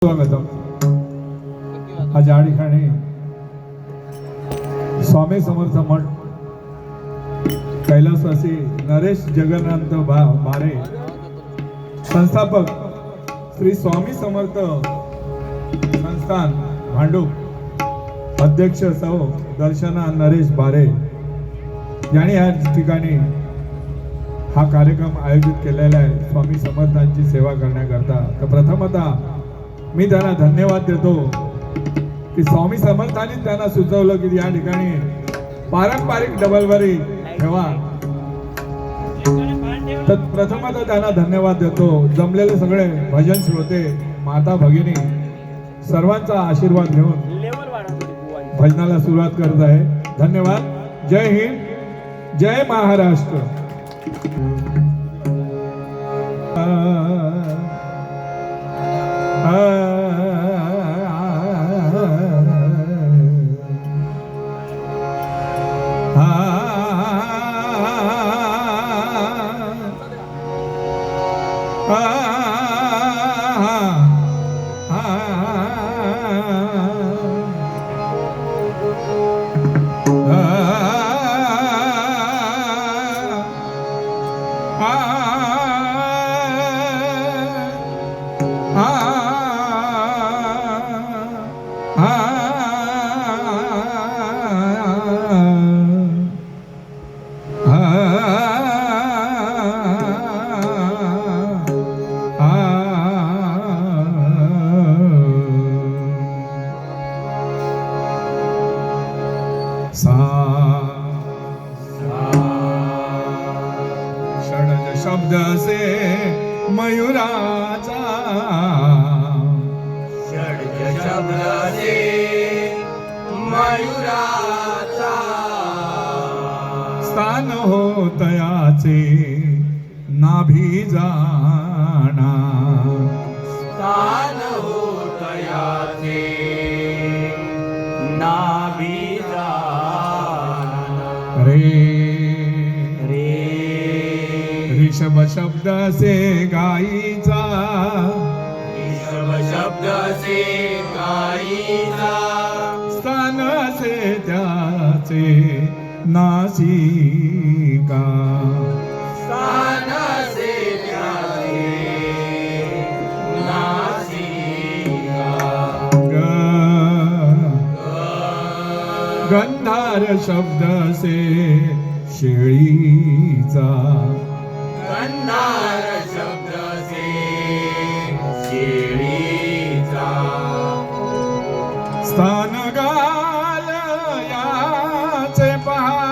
स्वागतम. आज या ठिकाणी स्वामी समर्थ मठ कैलासवासी नरेश जगन्नाथ बारे संस्थापक श्री स्वामी समर्थ संस्थान भांडूप अध्यक्ष सौ दर्शना नरेश बारे यांनी या ठिकाणी हा कार्यक्रम आयोजित केलेला आहे स्वामी समर्थांची सेवा करण्याकरता. तर प्रथमतः मी त्यांना धन्यवाद देतो की स्वामी समर्थांनी त्यांना सुचवलं की या ठिकाणी पारंपरिक डबलबरी ठेवा. तर प्रथमतः त्यांना धन्यवाद देतो. जमलेले सगळे भजन श्रोते माता भगिनी सर्वांचा आशीर्वाद घेऊन भजनाला सुरुवात करत आहे. धन्यवाद. जय हिंद, जय महाराष्ट्र. षडज शब्द से मयूराचा, षडज शब्द से मयूराचा स्थान होतयाचे नाभी जाणा, स्थान होतयाचे नाभी जाणा. रे ऋषभ शब्द से गाईचा, ऋषभ शब्द से गाईचा स्थान से त्याचे नासिका, स्थान से त्याचे नासिका. गंधार शब्द से शेळीचा, गंधार शब्द से शेळीचा. स्थान गाल याचे पहा,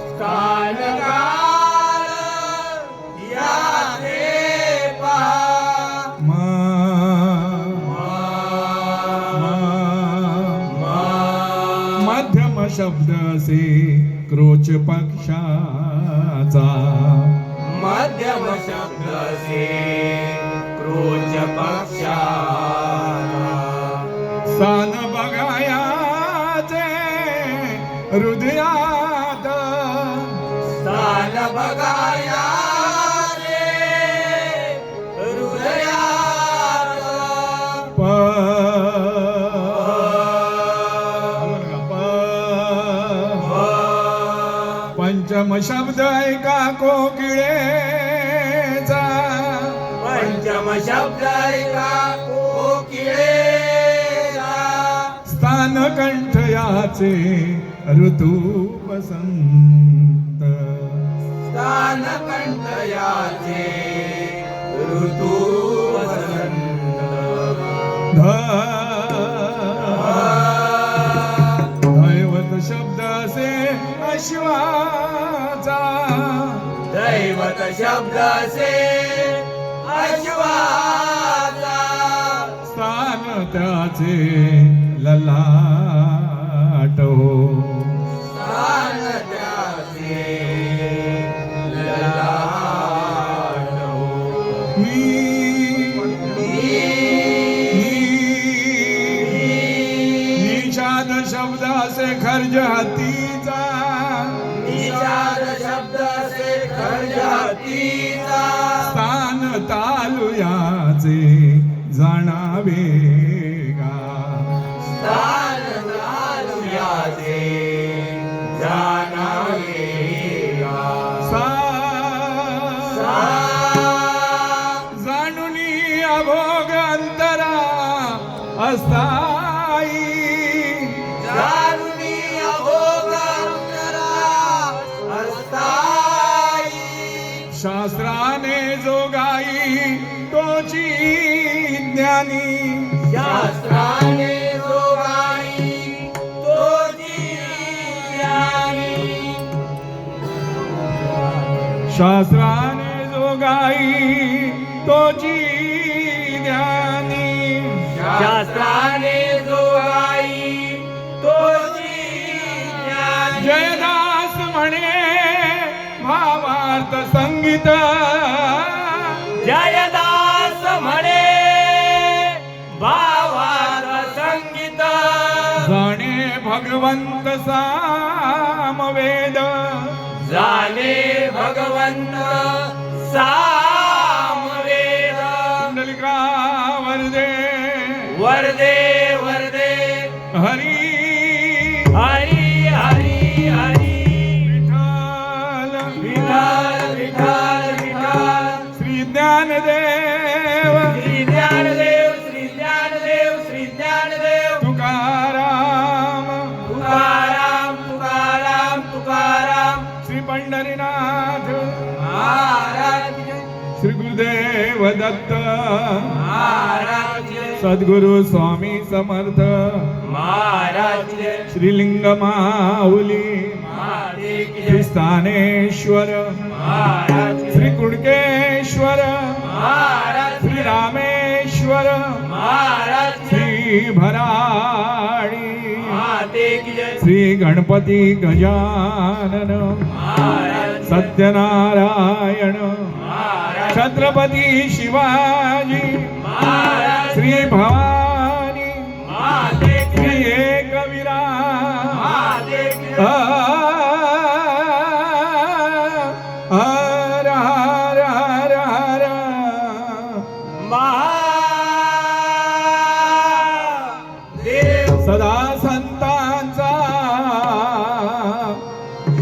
स्थान गाल याचे पहा. मध्यम शब्द से क्रोच पक्षाचा, मध्यम शब्द से क्रोच पक्षाचा. स्थान बघायाचे हृदयात, स्थान बघाया रे हृदयात. पंचम शब्द ऐका कोकिळेचा, पंचम शब्द ऐका कोकिळेचा. स्थान कंठ याचे ऋतू वसंत, स्थान कंठ याचे ऋतू वसंत. दैवत शब्द से अश्वाचा, दैवत शब्द से अश्वाचा. स्थान त्याचे ललाट हो, स्थान त्याचे ललाट हो. निषाद शब्द से खर्ज हातीचा, निषाद शब्द से खर्ज हातीचा. स्थान तालुयाचे जाणावे गा. स्थान जाणूयाचे जाणावे गा. जाणुनी अभोग अंतरा अस्थाई. जाणूनी अभोग अंतरा अस्थाई. शास्त्राने जोगाई तोची ज्ञानी. शास्त्राने जोगाई तोची ज्ञानी. शास्त्राने जोगाई तोची ज्ञानी. शास्त्राने जोगाई तोची ज्ञानी. जयदास म्हणे भावार्थ संगीत. जयदास म्हणे भावार्थ संगीत. जाणे भगवंत सामवेद. जाणे भगवंत सामवेद. कुंडलिका वरदे वरदे वरदे. हरी हरी हरी हरी. विठ्ठल विठ्ठल विठ्ठल विठ्ठल. श्री ज्ञानदेव श्री ज्ञानदेव श्री ज्ञानदेव श्री ज्ञानदेव. तुकाराम तुकाराम तुकाराम तुकाराम. श्री पंढरीनाथ महाराज जय. श्री गुरुदेव दत्त महाराज जय. सद्गुरु स्वामी समर्थ महाराज जय. श्रीलिंग माऊली महादेव श्री जय. स्थानेश्वर महाराज जय. श्री कुडकेश्वर महाराज श्री जय. रामेश्वर महाराज जय. श्री भराडी महादेव जय. श्री गणपती गजानन महाराज जय. सत्यनारायण महाराज. छत्रपती शिवाजी महाराज. श्री भवानी महादेव श्री जय. एकवीरा महादेव जय. हर हर हर हर महादेव. सदा संतांचा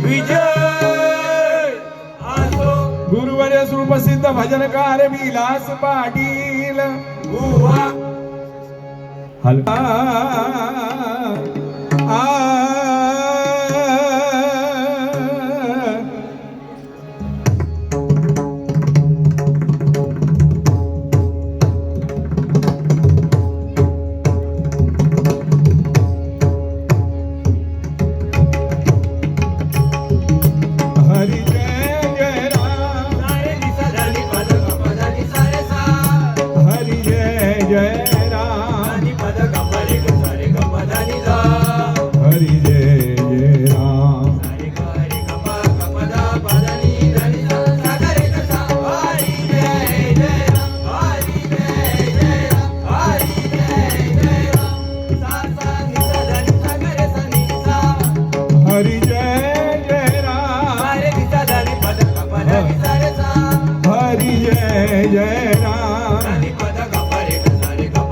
विजय असो. गुरुवर्य सुप्रसिद्ध भजनकार विलास पाटील. बुवा. हल हरी जय जय राम. सारे दिसा धनी पद गप धनी सारे सा. हरी जय जय राम. धनी पद गप रे ग सारे गप धनी सा. हरी जय जय राम. सारे ग रे गप गप धा पद नी धनी सा. सा ग रे ग सा. हरी जय जय राम. हरी जय जय राम. हरी जय जय राम. सा सा नी सा धनी सा ग रे सा नी सा. हरी जय जय राम. सारे दिसा धनी पद गप धनी सारे सा. हरी जय जय राम. धनी पद गप रे ग सारे गप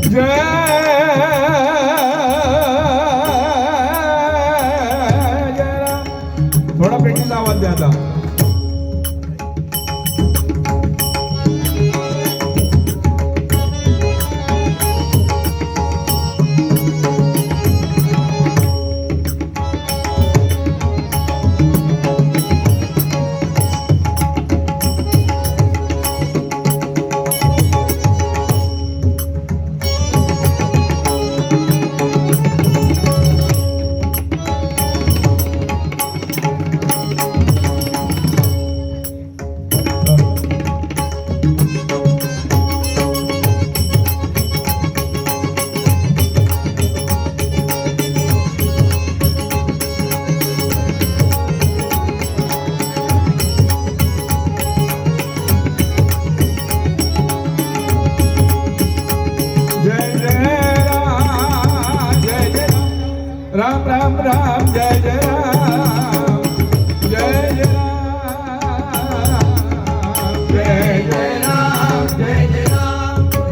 थोडा पेटीचा आवाज द्या आता. राम राम राम जय जय राम जय जय राम जय जय राम जय जय राम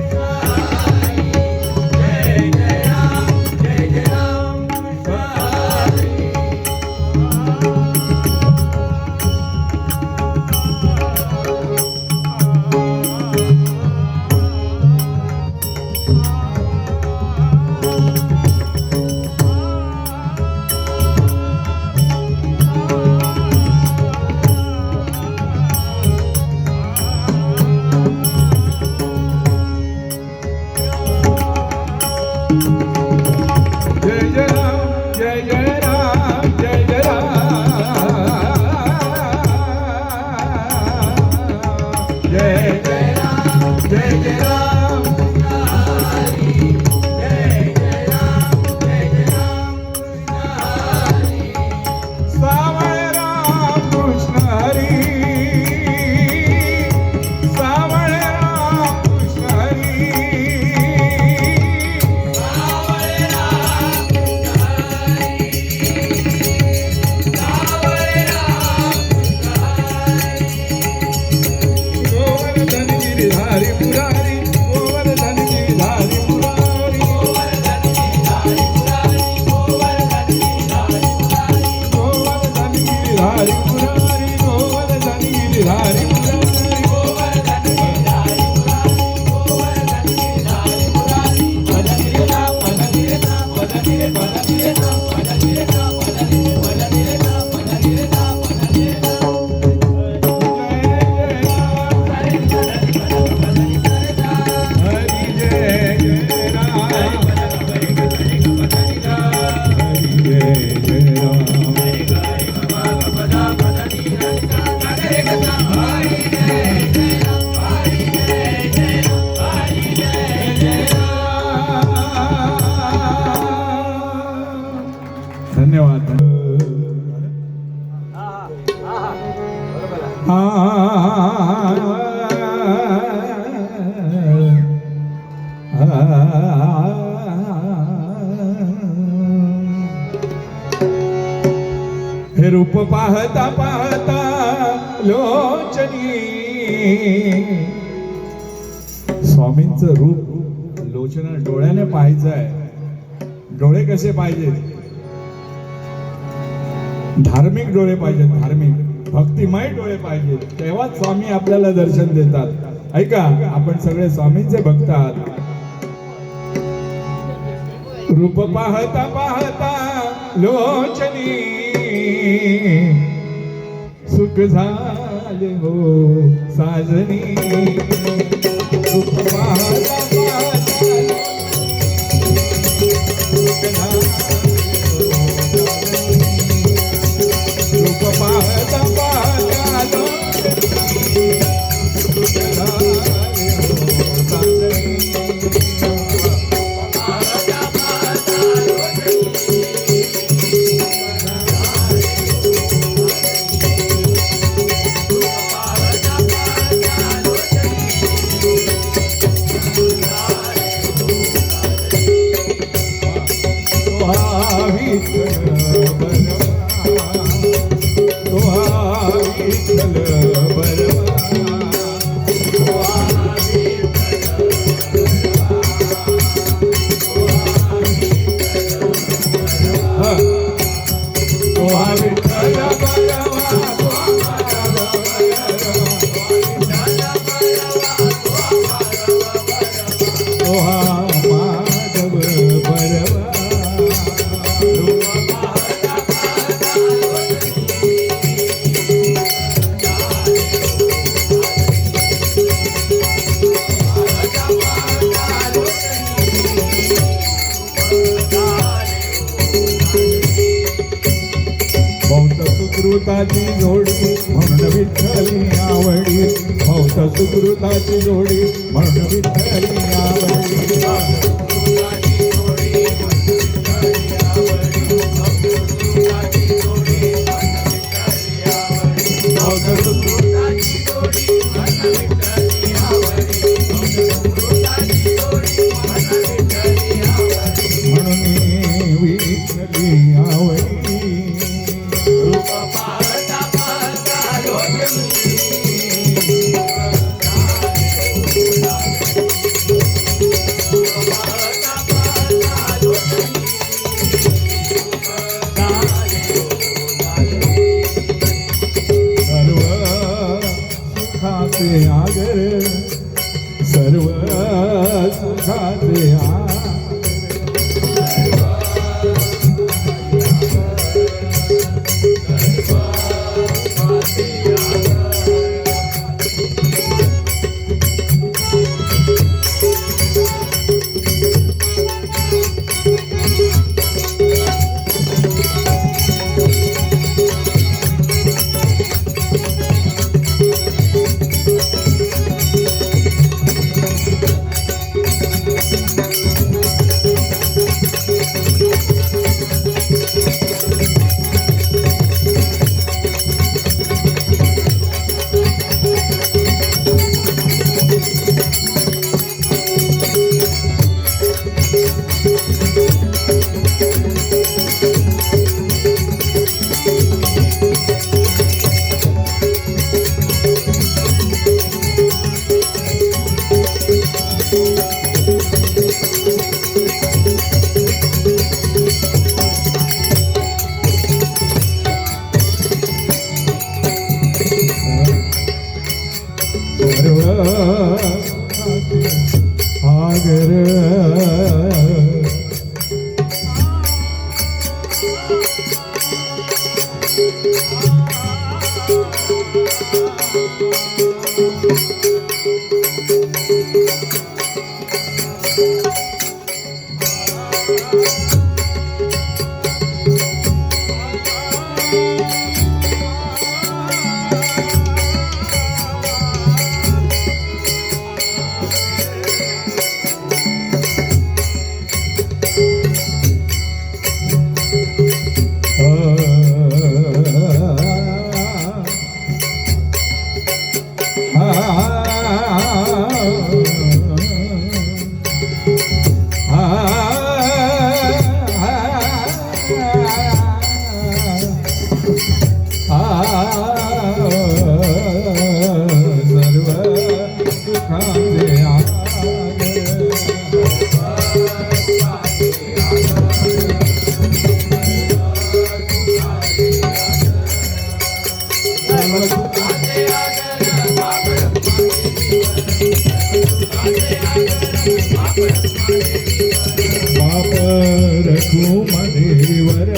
जय जय राम जय जय राम धन्यवाद. हे रूप पाहता पाहता लोचनी. स्वामींचं रूप लोचना डोळ्याने पाहायचं आहे. डोळे कसे पाहिजे? धार्मिक डोळे पाहिजेत, धार्मिक भक्तिमय डोळे पाहिजेत, तेव्हाच स्वामी आपल्याला दर्शन देतात. ऐका, आपण सगळे स्वामींचे भक्त आहात. रूप पाहता पाहता लोचनी सुख झाले हो साजनी. रूप पाहता पाहता सुख झाले रूप पाहता पाहता सुख झाले हो साजनी. सुकृताची जोडी म्हणून विठ्ठली आवडी हौस सुकृताची जोडी म्हणून विठ्ठली आवडी म्हणून विठ्ठली आवडी आगर सर्व सुखाचे आगर बाप रखू मधेवर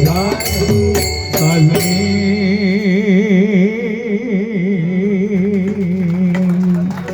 जायो